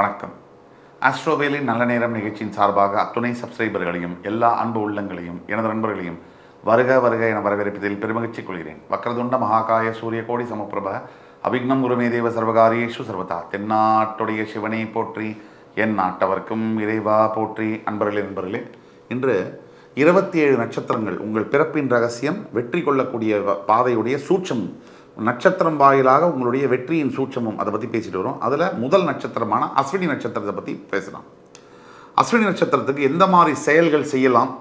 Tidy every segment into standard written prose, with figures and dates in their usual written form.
வணக்கம். ஆஸ்ட்ரோவேலின் நல்ல நேரம் நிகழ்ச்சியின் சார்பாக அத்துணை சப்ஸ்கிரைபர்களையும் எல்லா அன்பு உள்ளங்களையும் எனது நண்பர்களையும் வருக வருக என வரவேற்பதில் பெருமகிழ்ச்சி கொள்கிறேன். வக்ரதுண்ட மகாகாய சூரிய கோடி சமப்பிரப அபிக்னம் குருமே தேவ சர்வகாரியேஷு சர்வதா. தென்னாட்டுடைய சிவனை போற்றி, என் நாட்டவர்க்கும் இறைவா போற்றி. நண்பர்களே, இன்று 27 நட்சத்திரங்கள் உங்கள் பிறப்பின் ரகசியம், வெற்றி கொள்ளக்கூடிய பாதையுடைய சூட்சம், நட்சத்திரம் வாயிலாக உங்களுடைய வெற்றியின் சூட்சமும், அதை பற்றி பேசிட்டு வரும். அதில் முதல் நட்சத்திரமான அஸ்வினி நட்சத்திரத்தை பற்றி பேசலாம். அஸ்வினி நட்சத்திரத்துக்கு எந்த மாதிரி செயல்கள் செய்யலாம்,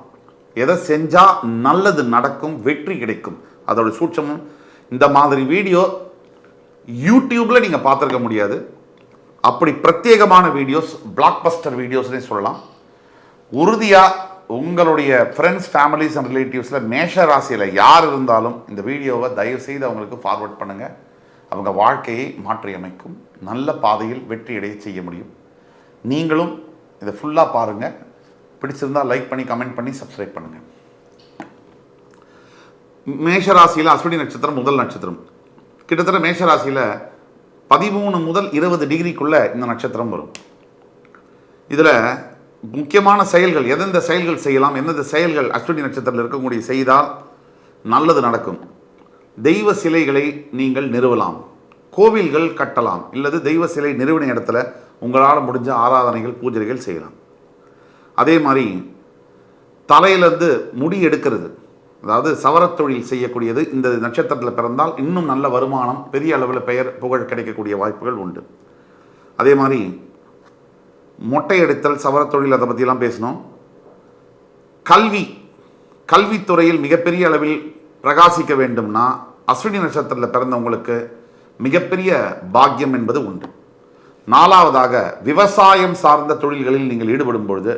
எதை செஞ்சால் நல்லது நடக்கும், வெற்றி கிடைக்கும், அதோட சூட்சமும் இந்த மாதிரி வீடியோ யூடியூப்பில் நீங்கள் பார்த்துருக்க முடியாது. அப்படி பிரத்யேகமான வீடியோஸ், பிளாக் பஸ்டர் வீடியோஸ்னே சொல்லலாம். உறுதியாக உங்களுடைய ஃப்ரெண்ட்ஸ், ஃபேமிலிஸ் அண்ட் ரிலேட்டிவ்ஸில் மேஷ ராசியில் யார் இருந்தாலும் இந்த வீடியோவை தயவுசெய்து அவங்களுக்கு ஃபார்வர்ட் பண்ணுங்கள். அவங்க வாழ்க்கையை மாற்றி அமைக்கும், நல்ல பாதையில் வெற்றியடைய செய்ய முடியும். நீங்களும் இதை ஃபுல்லாக பாருங்கள். பிடிச்சிருந்தால் லைக் பண்ணி, கமெண்ட் பண்ணி, சப்ஸ்கிரைப் பண்ணுங்கள். மேஷராசியில் அஸ்வினி நட்சத்திரம் முதல் நட்சத்திரம். கிட்டத்தட்ட மேஷராசியில் 13 முதல் 20 டிகிரிக்குள்ளே இந்த நட்சத்திரம் வரும். இதில் முக்கியமான செயல்கள், எந்தெந்த செயல்கள் செய்யலாம், எந்தெந்த செயல்கள் அஸ்வினி நட்சத்திரத்தில் இருக்கக்கூடிய செய்தால் நல்லது நடக்கும். தெய்வ சிலைகளை நீங்கள் நிறுவலாம், கோவில்கள் கட்டலாம், இல்லது தெய்வ சிலை நிறுவன இடத்துல உங்களால் முடிஞ்ச ஆராதனைகள், பூஜைகள் செய்யலாம். அதே மாதிரி தலையிலேருந்து முடி எடுக்கிறது, அதாவது சவரத் தொழில் செய்யக்கூடியது இந்த நட்சத்திரத்தில் பிறந்தால் இன்னும் நல்ல வருமானம், பெரிய அளவில் பெயர் புகழ் கிடைக்கக்கூடிய வாய்ப்புகள் உண்டு. அதே மாதிரி மொட்டை எடுத்தல், சவரத் தொழில், அதை பற்றிலாம் பேசணும். கல்வித்துறையில் மிகப்பெரிய அளவில் பிரகாசிக்க வேண்டும்னா அஸ்வினி நட்சத்திரத்தில் பிறந்தவங்களுக்கு மிகப்பெரிய பாக்கியம் என்பது உண்டு. 4வதாக விவசாயம் சார்ந்த தொழில்களில் நீங்கள் ஈடுபடும் பொழுது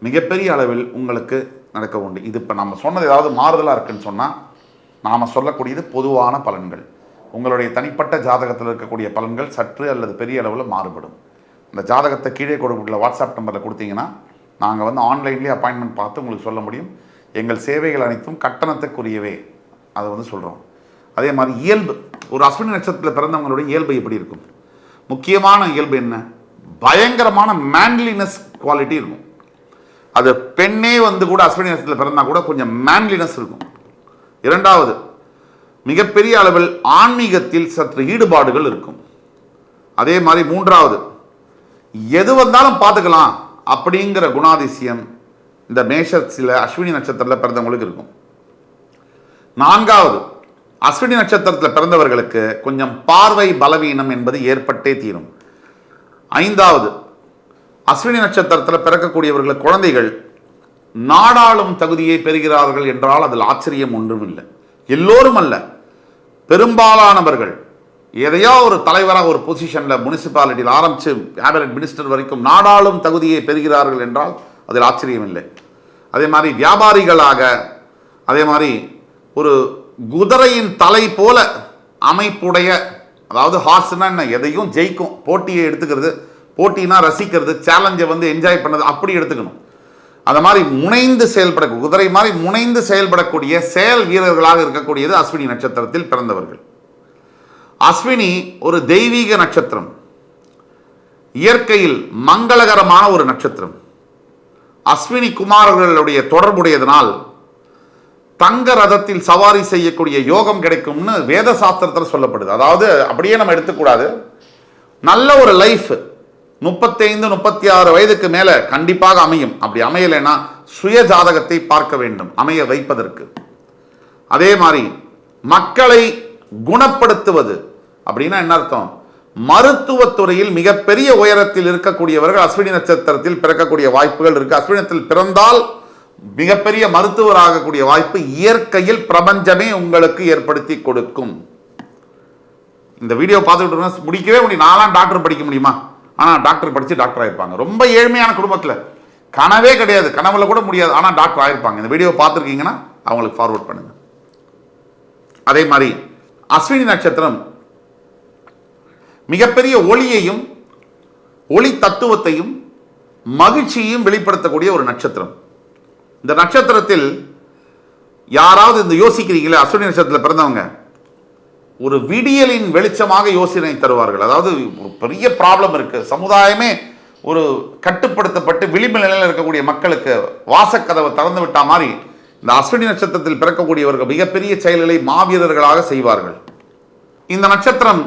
மிகப்பெரிய அளவில் உங்களுக்கு நடக்க உண்டு. இது இப்போ நம்ம சொன்னது ஏதாவது மாறுதலாக இருக்குன்னு சொன்னால் நாம் சொல்லக்கூடியது பொதுவான பலன்கள். உங்களுடைய தனிப்பட்ட ஜாதகத்தில் இருக்கக்கூடிய பலன்கள் சற்று அல்லது பெரிய அளவில் மாறுபடும். இந்த ஜாதகத்தை கீழே கொடுக்கக்கூடிய வாட்ஸ்அப் நம்பரில் கொடுத்தீங்கன்னா நாங்கள் ஆன்லைன்லேயே அப்பாயின்மெண்ட் பார்த்து உங்களுக்கு சொல்ல முடியும். எங்கள் சேவைகள் அனைத்தும் கட்டணத்துக்குரியவே, அதை சொல்கிறோம். அதே மாதிரி இயல்பு, ஒரு அஸ்வினி நட்சத்திரத்தில் பிறந்தவங்களுடைய இயல்பு எப்படி இருக்கும்? முக்கியமான இயல்பு என்ன? பயங்கரமான மேன்லினஸ் குவாலிட்டி இருக்கும். அது பெண்ணே கூட அஸ்வினி நட்சத்திரத்தில் பிறந்தா கூட கொஞ்சம் மேன்லினஸ் இருக்கும். 2வது, மிகப்பெரிய அளவில் ஆன்மீகத்தில் சற்று ஈடுபாடுகள் இருக்கும். அதே மாதிரி 3வது, எது வந்தாலும் பார்த்துக்கலாம் அப்படிங்கிற குணாதிசயம் இந்த மேஷத்தில் அஸ்வினி நட்சத்திரத்தில் பிறந்தவங்களுக்கு இருக்கும். 4வது, அஸ்வினி நட்சத்திரத்தில் பிறந்தவர்களுக்கு கொஞ்சம் பார்வை பலவீனம் என்பது ஏற்பட்டே தீரும். 5வது, அஸ்வினி நட்சத்திரத்தில் பிறக்கக்கூடியவர்கள் குழந்தைகள் நாடாளும் தகுதியை பெறுகிறார்கள் என்றால் அதில் ஆச்சரியம் ஒன்றும் இல்லை. எல்லோரும் அல்ல, பெரும்பாலானவர்கள் எதையோ ஒரு தலைவராக ஒரு பொசிஷனில் முனிசிபாலிட்டியில் ஆரம்பித்து கேபினட் மினிஸ்டர் வரைக்கும் நாடாளும் தகுதியை பெறுகிறார்கள் என்றால் அதில் ஆச்சரியம் இல்லை. அதே மாதிரி வியாபாரிகளாக, அதே மாதிரி ஒரு குதிரையின் தலை போல அமைப்புடைய, அதாவது ஹார்ஸ்னா என்ன, எதையும் ஜெயிக்கும், போட்டியை எடுத்துக்கிறது, போட்டினா ரசிக்கிறது, சேலஞ்சை என்ஜாய் பண்ணது, அப்படி எடுத்துக்கணும். அந்த மாதிரி முனைந்து குதிரை மாதிரி முனைந்து செயல்படக்கூடிய செயல் வீரர்களாக இருக்கக்கூடியது அஸ்வினி நட்சத்திரத்தில் பிறந்தவர்கள். அஸ்வினி ஒரு தெய்வீக நட்சத்திரம், இயற்கையில் மங்களகரமான ஒரு நட்சத்திரம். அஸ்வினி குமாரர்களுடைய தொடர்புடையதனால் தங்க ரதத்தில் சவாரி செய்யக்கூடிய யோகம் கிடைக்கும்னு வேத சாஸ்திரத்தில் சொல்லப்படுது. அதாவது அப்படியே நம்ம எடுத்துக்கூடாது. நல்ல ஒரு லைஃப் 35-36 வயதுக்கு மேலே கண்டிப்பாக அமையும். அப்படி அமையலைன்னா சுய ஜாதகத்தை பார்க்க வேண்டும் அமைய வைப்பதற்கு. அதே மாதிரி மக்களை குணப்படுத்துவது அப்படின்னா என்ன அர்த்தம்? மருத்துவத்துறையில் மிகப்பெரிய உயரத்தில் இருக்கக்கூடியவர்கள் அஸ்வினி நட்சத்திரத்தில் பிறக்கக்கூடிய வாய்ப்புகள் இருக்கு. அஸ்வினத்தில் பிறந்தால் மிகப்பெரிய மருத்துவர் ஆகக்கூடிய வாய்ப்பு இயற்கையில் பிரபஞ்சமே உங்களுக்கு ஏற்படுத்தி கொடுக்கும். இந்த வீடியோ பார்த்துக்கிட்டு முடிக்கவே முடியும். நான்லாம் டாக்டர் படிக்க முடியுமா? ஆனால் டாக்டர் படித்து டாக்டர் ஆயிருப்பாங்க. ரொம்ப ஏழ்மையான குடும்பத்தில் கனவே கிடையாது, கனவுல கூட முடியாது, ஆனால் டாக்டர் ஆயிருப்பாங்க. இந்த வீடியோ பார்த்துருக்கீங்கன்னா அவங்களுக்கு ஃபார்வர்ட் பண்ணுங்க. அதே மாதிரி அஸ்வினி நட்சத்திரம் மிகப்பெரிய ஒளியையும், ஒளி தத்துவத்தையும், மகிழ்ச்சியையும் வெளிப்படுத்தக்கூடிய ஒரு நட்சத்திரம். இந்த நட்சத்திரத்தில் யாராவது இந்த யோசிக்கிறீங்களே, அஸ்வினி நட்சத்திரத்தில் பிறந்தவங்க ஒரு விடியலின் வெளிச்சமாக யோசனை தருவார்கள். அதாவது ஒரு பெரிய ப்ராப்ளம் இருக்குது, சமுதாயமே ஒரு கட்டுப்படுத்தப்பட்டு விளிம்பு நிலையில் இருக்கக்கூடிய மக்களுக்கு வாசக்கதவை திறந்து விட்டா மாதிரி இந்த அஸ்வினி நட்சத்திரத்தில் பிறக்கக்கூடியவர்கள் மிகப்பெரிய செயல்களை மாவீரர்களாக செய்வார்கள். இந்த நட்சத்திரம்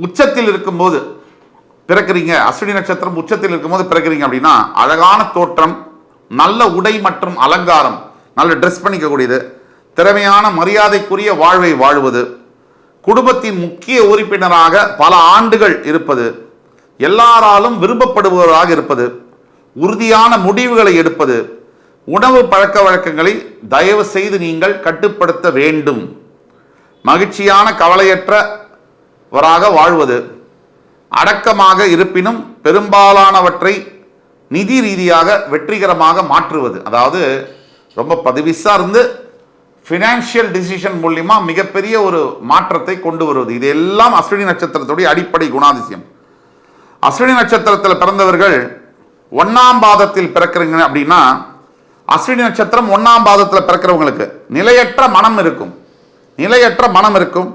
உச்சத்தில் இருக்கும்போது பிறக்கிறீங்க, அஸ்வினி நட்சத்திரம் உச்சத்தில் இருக்கும்போது பிறக்கிறீங்க அப்படின்னா அழகான தோற்றம், நல்ல உடை மற்றும் அலங்காரம், நல்ல ட்ரெஸ் பண்ணிக்கக்கூடியது, திறமையான மரியாதைக்குரிய வாழ்வை வாழ்வது, குடும்பத்தின் முக்கிய உறுப்பினராக பல ஆண்டுகள் இருப்பது, எல்லாராலும் விரும்பப்படுபவராக இருப்பது, உறுதியான முடிவுகளை எடுப்பது, உணவு பழக்க வழக்கங்களை தயவு செய்து நீங்கள் கட்டுப்படுத்த வேண்டும், மகிழ்ச்சியான கவலையற்றவராக வாழ்வது, அடக்கமாக இருப்பினும் பெரும்பாலானவற்றை நிதி ரீதியாக வெற்றிகரமாக மாற்றுவது, அதாவது ரொம்ப பதிவிசா இருந்து ஃபினான்ஷியல் டிசிஷன் மூலியமா மிகப்பெரிய ஒரு மாற்றத்தை கொண்டு வருவது, இது எல்லாம் அஸ்வினி நட்சத்திரத்துடைய அடிப்படை குணாதிசயம். அஸ்வினி நட்சத்திரத்தில் பிறந்தவர்கள் 1ஆம் பாதத்தில் பிறக்கிறீங்க அப்படின்னா, அஸ்வினி நட்சத்திரம் 1ஆம் பாதத்தில் பிறக்கிறவங்களுக்கு நிலையற்ற மனம் இருக்கும், நிலையற்ற மனம் இருக்கும்,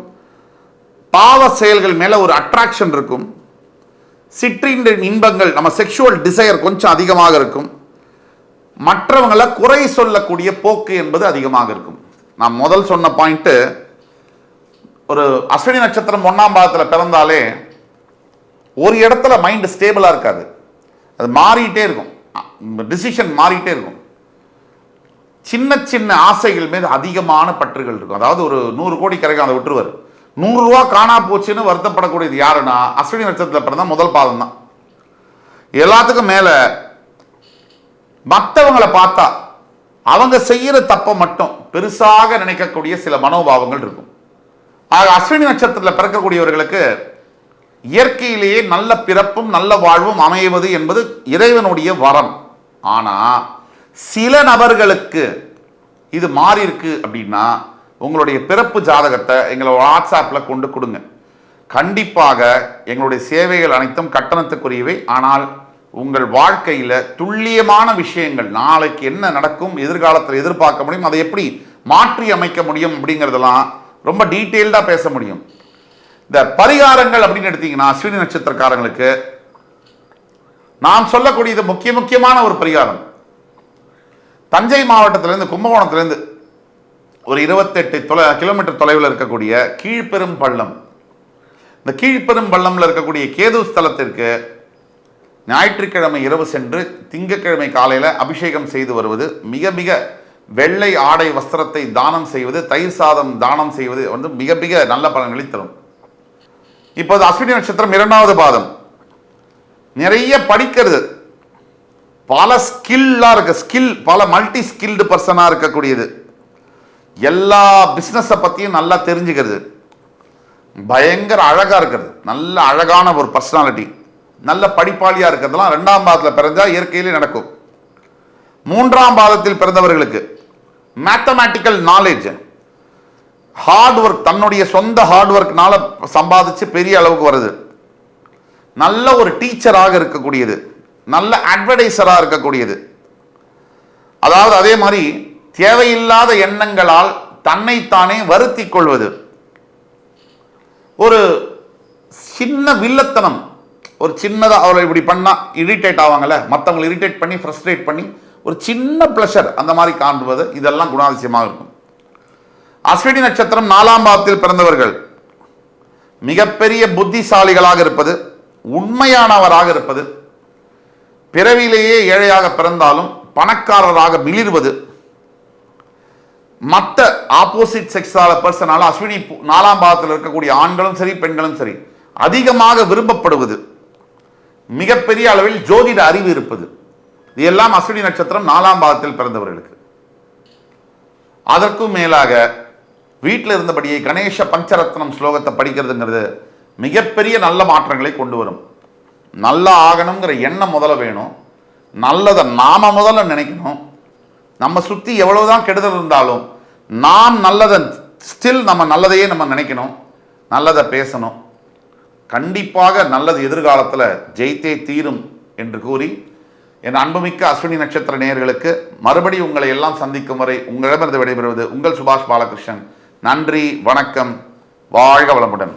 பாவ செயல்கள் மேல ஒரு அட்ராக்ஷன் இருக்கும், சிற்றின்ப இன்பங்கள் நம்ம செக்ஷுவல் டிசையர் கொஞ்சம் அதிகமாக இருக்கும், மற்றவங்களை குறை சொல்லக்கூடிய போக்கு என்பது அதிகமாக இருக்கும். நான் முதல் சொன்ன பாயிண்ட், ஒரு அஸ்வினி நட்சத்திரம் 1ஆம் பாதத்தில் பிறந்தாலே ஒரு இடத்துல மைண்ட் ஸ்டேபிளா இருக்காது, அது மாறிட்டே இருக்கும், டிசிஷன் மாறிட்டே இருக்கும், சின்ன சின்ன ஆசைகள் மீது அதிகமான பற்றுகள் இருக்கும். அதாவது ஒரு 100 கோடி கரைக்கும் அதை விட்டுருவார், 100 ரூபா காணா போச்சுன்னு வருத்தப்படக்கூடியது யாருன்னா அஸ்வினி நட்சத்திரத்தில் பிறந்த முதல் பாதம் தான். எல்லாத்துக்கும் மேல மற்றவங்களை பார்த்தா அவங்க செய்யற தப்பை மட்டும் பெருசாக நினைக்கக்கூடிய சில மனோபாவங்கள் இருக்கும். ஆக அஸ்வினி நட்சத்திரத்தில் பிறக்கக்கூடியவர்களுக்கு இயற்கையிலேயே நல்ல பிறப்பும் நல்ல வாழ்வும் அமைவது என்பது இறைவனுடைய வரம். ஆனா சில நபர்களுக்கு இது மாறி இருக்கு அப்படின்னா உங்களுடைய பிறப்பு ஜாதகத்தை எங்களோட வாட்ஸ்அப்பில் கொண்டு கொடுங்க. கண்டிப்பாக எங்களுடைய சேவைகள் அனைத்தும் கட்டணத்துக்குரியவை. ஆனால் உங்கள் வாழ்க்கையில் துல்லியமான விஷயங்கள், நாளைக்கு என்ன நடக்கும், எதிர்காலத்தில் எதிர்பார்க்க முடியும், அதை எப்படி மாற்றி அமைக்க முடியும் அப்படிங்கிறதெல்லாம் ரொம்ப டீட்டெயில்டாக பேச முடியும். இந்த பரிகாரங்கள் அப்படின்னு எடுத்தீங்கன்னா அஸ்வினி நட்சத்திரக்காரங்களுக்கு நான் சொல்லக்கூடியது முக்கியமான ஒரு பரிகாரம். தஞ்சை மாவட்டத்திலிருந்து கும்பகோணத்திலிருந்து ஒரு 28 கிலோமீட்டர் தொலைவில் இருக்கக்கூடிய கீழ்பெரும் பள்ளம், இந்த கீழ்பெரும் பள்ளம்ல இருக்கக்கூடிய கேது ஸ்தலத்திற்கு ஞாயிற்றுக்கிழமை இரவு சென்று திங்கட்கிழமை காலையில் அபிஷேகம் செய்து வருவது, மிக மிக வெள்ளை ஆடை வஸ்திரத்தை தானம் செய்வது, தயிர் சாதம் தானம் செய்வது வந்து மிக மிக நல்ல பலன்களை தரும். இப்போது அஸ்வினி நட்சத்திரம் 2ஆவது பாதம், நிறைய படிக்கிறது, பல ஸ்கில்லா இருக்க, ஸ்கில் பல மல்டி ஸ்கில்டு பர்சனா இருக்கக்கூடியது, எல்லா பிஸ்னஸை பற்றியும் நல்லா தெரிஞ்சுக்கிறது, பயங்கர அழகாக இருக்கிறது, நல்ல அழகான ஒரு பர்சனாலிட்டி, நல்ல படிப்பாளியாக இருக்கிறதுலாம் 2ஆம் பாதத்தில் பிறந்தா இயற்கையிலே நடக்கும். 3ஆம் பாதத்தில் பிறந்தவர்களுக்கு மேத்தமேட்டிக்கல் நாலேஜ், ஹார்ட் ஒர்க், தன்னுடைய சொந்த ஹார்ட் ஒர்க்னால சம்பாதிச்சு பெரிய அளவுக்கு வருது, நல்ல ஒரு டீச்சராக இருக்கக்கூடியது, நல்ல அட்வர்டைசராக இருக்கக்கூடியது, அதாவது அதே மாதிரி தேவையில்லாத எண்ணங்களால் தன்னைத்தானே வருத்திக் கொள்வது, ஒரு சின்ன வில்லத்தனம், ஒரு சின்னதாக அவரை இப்படி பண்ணால் இரிட்டேட் ஆவாங்கல்ல, மற்றவங்களை இரிட்டேட் பண்ணி ஃப்ரஸ்ட்ரேட் பண்ணி ஒரு சின்ன ப்ளஷர் அந்த மாதிரி காண்பது, இதெல்லாம் குணாதிசயமாக இருக்கும். அஸ்வினி நட்சத்திரம் 4ஆம் பாதத்தில் பிறந்தவர்கள் மிகப்பெரிய புத்திசாலிகளாக இருப்பது, உண்மையானவராக இருப்பது, பிறவிலேயே ஏழையாக பிறந்தாலும் பணக்காரராக மிளிர்வது, மற்ற ஆப்போசிட் செக்ஸால பர்சனால அஸ்வினி 4ஆம் பாதத்தில் இருக்கக்கூடிய ஆண்களும் சரி பெண்களும் சரி அதிகமாக விரும்பப்படுவது, மிகப்பெரிய அளவில் ஜோதிட அறிவு இருப்பது, இது எல்லாம் அஸ்வினி நட்சத்திரம் 4ஆம் பாதத்தில் பிறந்தவர்களுக்கு. அதற்கும் மேலாக வீட்டில் இருந்தபடியே கணேச பஞ்சரத்னம் ஸ்லோகத்தை படிக்கிறதுங்கிறது மிகப்பெரிய நல்ல மாற்றங்களை கொண்டு வரும். நல்லா ஆகணுங்கிற எண்ணம் முதல்ல வேணும், நல்லதை நாம முதல்ல நினைக்கணும். நம்ம சுற்றி எவ்வளவுதான் கெடுதல் இருந்தாலும் நாம் நல்லதை ஸ்டில் நம்ம நல்லதையே நம்ம நினைக்கணும், நல்லதை பேசணும். கண்டிப்பாக நல்லது எதிர்காலத்தில் ஜெயித்தே தீரும் என்று கூறி என் அன்புமிக்க அஸ்வினி நட்சத்திர நேயர்களுக்கு மறுபடியும் உங்களை எல்லாம் சந்திக்கும் வரை உங்களிடமிருந்து விடைபெறுவது உங்கள் சுபாஷ் பாலகிருஷ்ணன். நன்றி, வணக்கம், வாழ்க வளமுடன்.